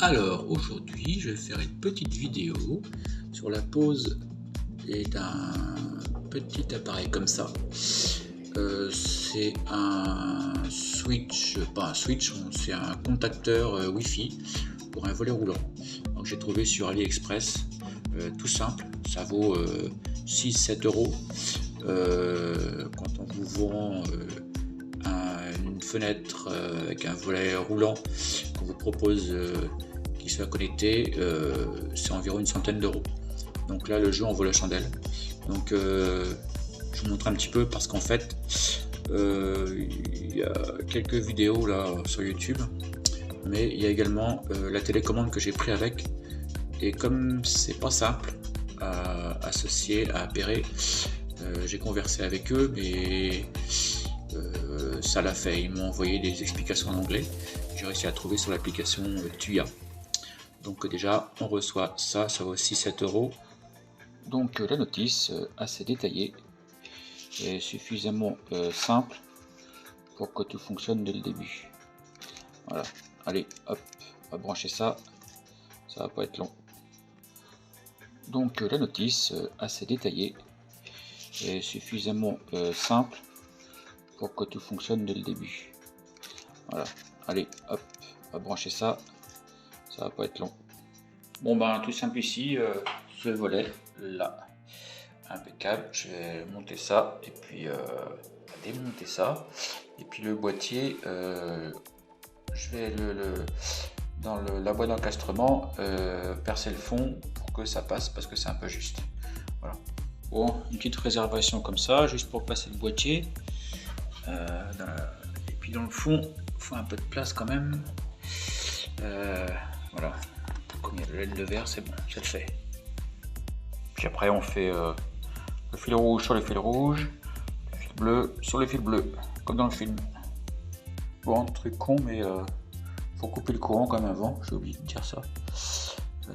Alors aujourd'hui je vais faire une petite vidéo sur la pose d'un petit appareil comme ça. C'est un switch, pas un switch, c'est un contacteur Wi-Fi pour un volet roulant. Donc j'ai trouvé sur AliExpress, tout simple, ça vaut 6-7 euros. Quand on vous vend une fenêtre avec un volet roulant qu'on vous propose qui soit connecté, c'est environ une centaine d'euros. Donc là le jeu en vaut la chandelle. Donc je vous montre un petit peu parce qu'en fait il y a quelques vidéos là sur YouTube, mais il y a également la télécommande que j'ai pris avec, et comme c'est pas simple à associer, à appairer, j'ai conversé avec eux, mais ça l'a fait. Ils m'ont envoyé des explications en anglais. J'ai réussi à trouver sur l'application Tuya. Donc déjà, on reçoit ça, ça vaut aussi 7 euros. Donc la notice assez détaillée et suffisamment simple pour que tout fonctionne dès le début. Voilà, allez, hop, on va brancher ça, ça va pas être long. Donc la notice assez détaillée et suffisamment simple pour que tout fonctionne dès le début. Voilà, allez, hop, on va brancher ça, ça va pas être long. Bon ben tout simple ici, ce volet là, impeccable. Je vais monter ça et puis démonter ça, et puis le boîtier, je vais dans la boîte d'encastrement percer le fond pour que ça passe, parce que c'est un peu juste. Voilà. Bon, une petite réservation comme ça, juste pour passer le boîtier. Et puis dans le fond, il faut un peu de place quand même. Voilà. Comme il y a de l'aile de verre, c'est bon, ça le fait. Puis après, on fait le fil rouge sur le fil rouge, le fil bleu sur le fil bleu, comme dans le film. Bon, truc con, mais faut couper le courant quand même avant, j'ai oublié de dire ça.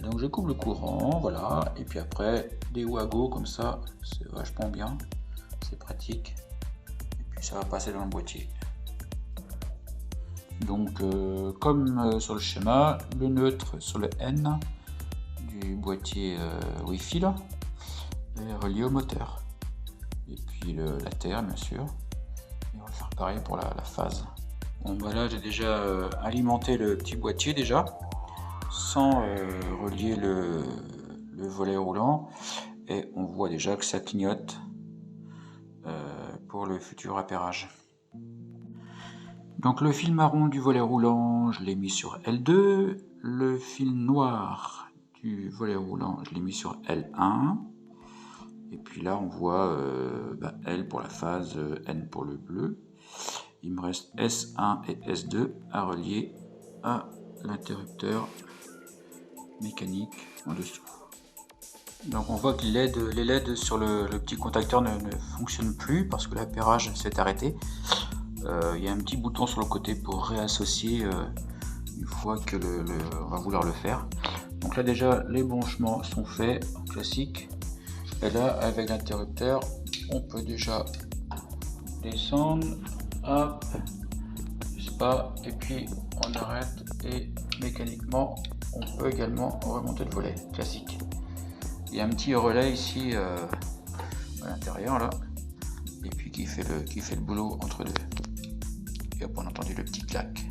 Donc je coupe le courant, voilà, et puis après des wagots comme ça, c'est vachement bien, c'est pratique, et puis ça va passer dans le boîtier. Donc comme sur le schéma, le neutre sur le N du boîtier Wi-Fi là est relié au moteur, et puis la terre bien sûr, et on va faire pareil pour la phase. Bon bah là j'ai déjà alimenté le petit boîtier déjà, sans relier le volet roulant, et on voit déjà que ça clignote pour le futur appairage. Donc le fil marron du volet roulant, je l'ai mis sur L2, le fil noir du volet roulant, je l'ai mis sur L1, et puis là on voit L pour la phase, N pour le bleu. Il me reste S1 et S2 à relier à l'interrupteur mécanique en dessous. Donc on voit que les LED sur le petit contacteur ne fonctionnent plus parce que l'appairage s'est arrêté. Il y a un petit bouton sur le côté pour réassocier une fois que on va vouloir le faire. Donc là déjà les branchements sont faits en classique, et là avec l'interrupteur on peut déjà descendre, hop, pas, et puis on arrête, et mécaniquement on peut également remonter le volet classique. Il y a un petit relais ici à l'intérieur là, et puis qui fait le boulot entre deux. Et hop, on a entendu le petit clac.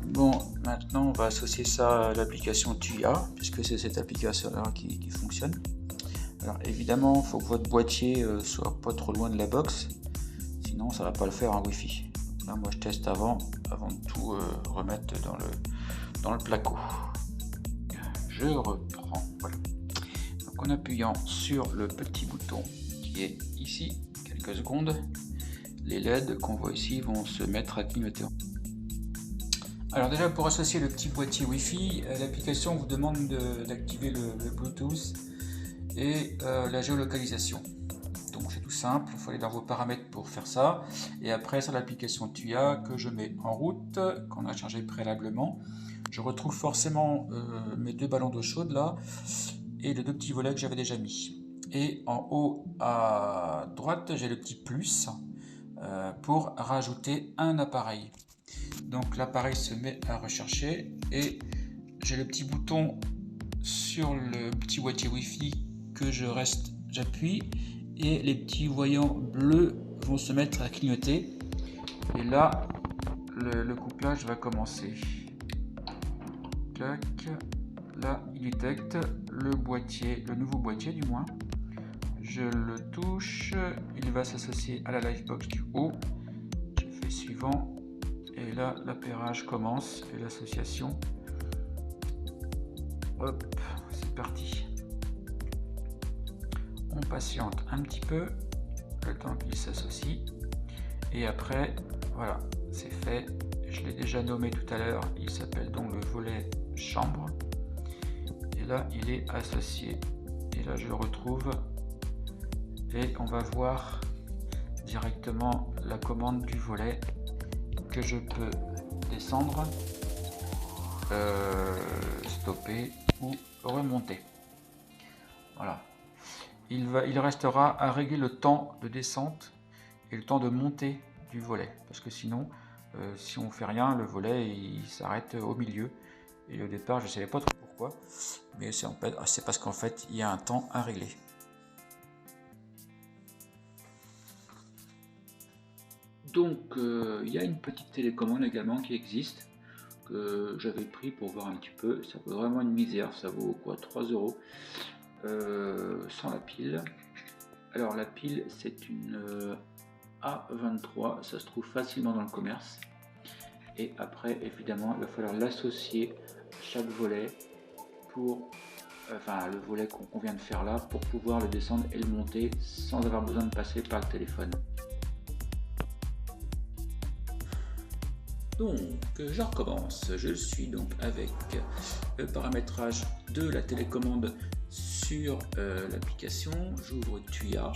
Bon, maintenant on va associer ça à l'application Tuya, puisque c'est cette application là qui fonctionne. Alors évidemment, il faut que votre boîtier soit pas trop loin de la box, sinon ça va pas le faire en Wi-Fi. Là moi je teste avant de tout remettre dans le placo. Je reprends, voilà. Donc en appuyant sur le petit bouton qui est ici, quelques secondes, les LED qu'on voit ici vont se mettre à clignoter. Alors déjà, pour associer le petit boîtier Wi-Fi, l'application vous demande d'activer le Bluetooth et la géolocalisation. Donc c'est tout simple, il faut aller dans vos paramètres pour faire ça, et après sur l'application Tuya que je mets en route, qu'on a chargé préalablement, je retrouve forcément mes deux ballons d'eau chaude là, et les deux petits volets que j'avais déjà mis. Et en haut à droite, j'ai le petit plus pour rajouter un appareil. Donc l'appareil se met à rechercher et j'ai le petit bouton sur le petit boîtier Wi-Fi que j'appuie et les petits voyants bleus vont se mettre à clignoter et là le couplage va commencer. Clac. Là il détecte le boîtier, le nouveau boîtier du moins. Je le touche, il va s'associer à la Livebox du haut. Je fais suivant et là l'appairage commence et l'association. Hop, c'est parti. On patiente un petit peu, le temps qu'il s'associe. Et après, voilà, c'est fait. Je l'ai déjà nommé tout à l'heure, il s'appelle donc le volet chambre. Et là, il est associé. Et là, je le retrouve. Et on va voir directement la commande du volet que je peux descendre, stopper ou remonter. Voilà. Il restera à régler le temps de descente et le temps de montée du volet, parce que sinon, si on fait rien, le volet il s'arrête au milieu. Et au départ, je ne savais pas trop pourquoi, mais c'est parce qu'en fait, il y a un temps à régler. Donc, il y a une petite télécommande également qui existe, que j'avais pris pour voir un petit peu. Ça vaut vraiment une misère, ça vaut quoi, 3 €, sans la pile. Alors la pile, c'est une A23, ça se trouve facilement dans le commerce. Et après, évidemment, il va falloir l'associer à chaque volet pour, enfin le volet qu'on vient de faire là, pour pouvoir le descendre et le monter sans avoir besoin de passer par le téléphone. Donc je recommence, je suis donc avec le paramétrage de la télécommande sur l'application. J'ouvre Tuya,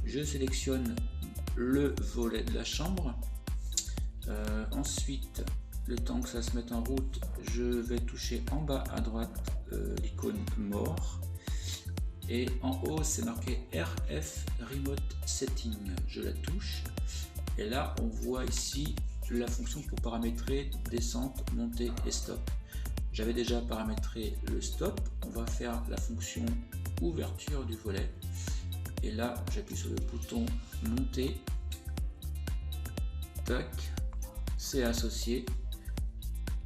je sélectionne le volet de la chambre, ensuite le temps que ça se mette en route, je vais toucher en bas à droite l'icône mort et en haut c'est marqué RF Remote Setting, je la touche et là on voit ici la fonction pour paramétrer descente, montée et stop. J'avais déjà paramétré le stop, on va faire la fonction ouverture du volet et là j'appuie sur le bouton monter, tac, c'est associé,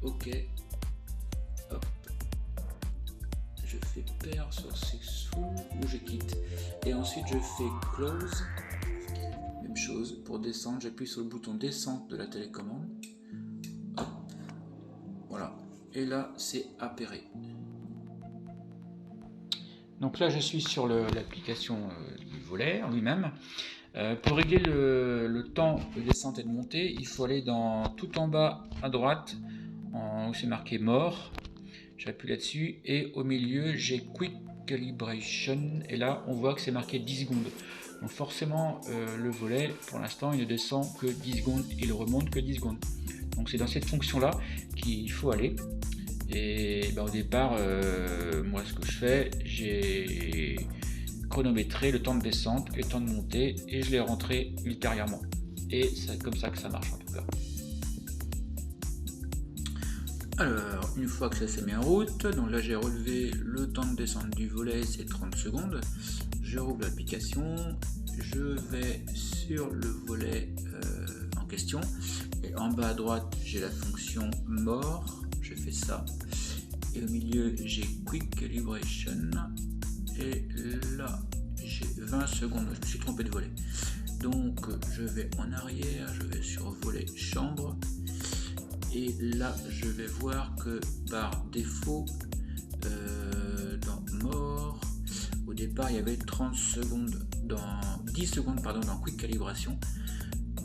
ok, hop, je fais pair sur successful ou je quitte et ensuite je fais close. Même chose pour descendre, j'appuie sur le bouton descente de la télécommande. Hop. Voilà. Et là, c'est appairé. Donc là, je suis sur l'application du volet en lui-même. Pour régler le temps de descente et de montée, il faut aller tout en bas à droite, où c'est marqué mort. J'appuie là-dessus et au milieu, j'ai Quick Calibration. Et là, on voit que c'est marqué 10 secondes. Donc forcément, le volet, pour l'instant, il ne descend que 10 secondes, il remonte que 10 secondes. Donc c'est dans cette fonction-là qu'il faut aller. Et ben, au départ, moi ce que je fais, j'ai chronométré le temps de descente et le temps de montée, et je l'ai rentré ultérieurement. Et c'est comme ça que ça marche en tout cas. Alors, une fois que ça s'est mis en route, donc là j'ai relevé le temps de descente du volet, c'est 30 secondes. Je rouvre l'application, je vais sur le volet en question et en bas à droite j'ai la fonction mort, je fais ça et au milieu j'ai Quick Calibration et là j'ai 20 secondes, je me suis trompé de volet, donc je vais en arrière, je vais sur volet chambre et là je vais voir que par défaut dans mort, au départ il y avait 30 secondes dans 10 secondes pardon, dans Quick Calibration.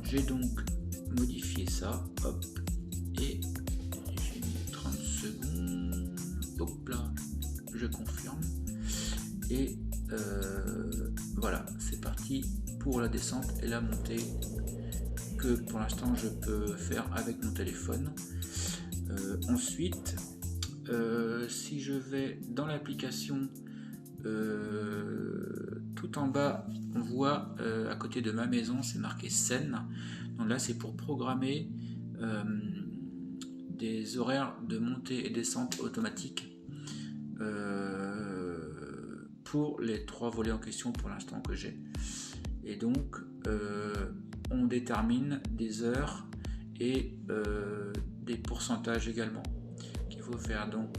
J'ai donc modifié ça, hop, et j'ai mis 30 secondes, hop là, je confirme, et voilà, c'est parti pour la descente et la montée que pour l'instant je peux faire avec mon téléphone. Ensuite, si je vais dans l'application, tout en bas on voit à côté de ma maison c'est marqué scène, donc là c'est pour programmer des horaires de montée et descente automatique pour les 3 volets en question pour l'instant que j'ai. Et donc on détermine des heures et des pourcentages également qu'il faut faire. Donc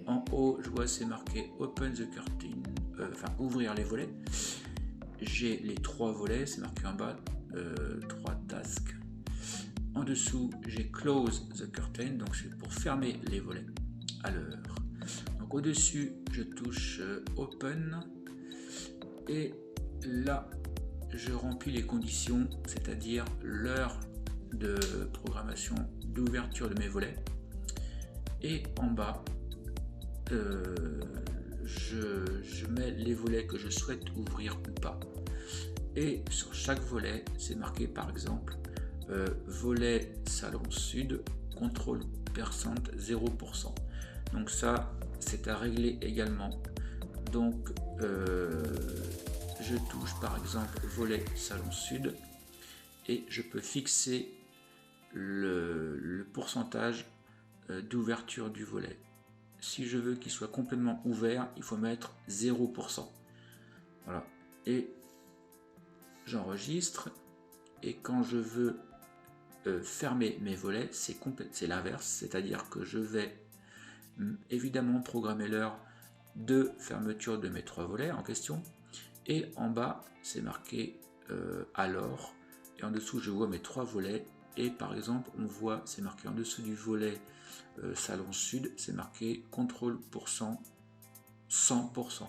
en haut je vois c'est marqué Open the curtain, enfin ouvrir les volets. J'ai les 3 volets, c'est marqué en bas, 3 tasks. En dessous j'ai Close the curtain, donc c'est pour fermer les volets à l'heure. Donc au dessus je touche Open et là je remplis les conditions, c'est-à-dire l'heure de programmation d'ouverture de mes volets. Et en bas, je mets les volets que je souhaite ouvrir ou pas. Et sur chaque volet, c'est marqué par exemple volet salon sud, contrôle percent 0%. Donc ça, c'est à régler également. Donc je touche par exemple volet salon sud et je peux fixer le pourcentage d'ouverture du volet. Si je veux qu'il soit complètement ouvert, il faut mettre 0%. Voilà. Et j'enregistre. Et quand je veux fermer mes volets, c'est l'inverse. C'est-à-dire que je vais évidemment programmer l'heure de fermeture de mes 3 volets en question. Et en bas, c'est marqué alors. Et en dessous, je vois mes 3 volets. Et par exemple, on voit, c'est marqué en dessous du volet salon sud, c'est marqué contrôle pourcent 100%.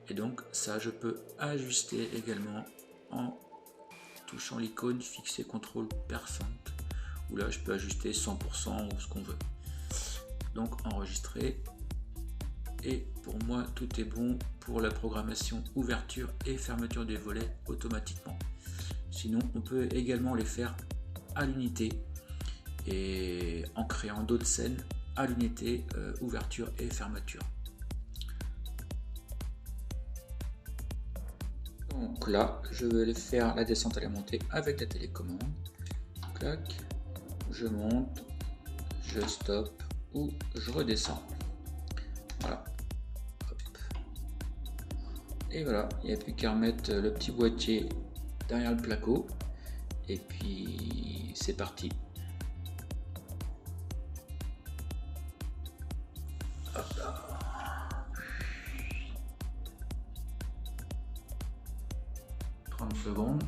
Et donc ça, je peux ajuster également en touchant l'icône fixer contrôle percent. Ou là, je peux ajuster 100% ou ce qu'on veut. Donc enregistrer. Et pour moi, tout est bon pour la programmation ouverture et fermeture des volets automatiquement. Sinon, on peut également les faire à l'unité et en créant d'autres scènes à l'unité, ouverture et fermeture. Donc là, je vais faire la descente et la montée avec la télécommande. Clac, je monte, je stoppe ou je redescends. Voilà. Hop. Et voilà, il n'y a plus qu'à remettre le petit boîtier derrière le placo et puis c'est parti. Hop là. 30 secondes.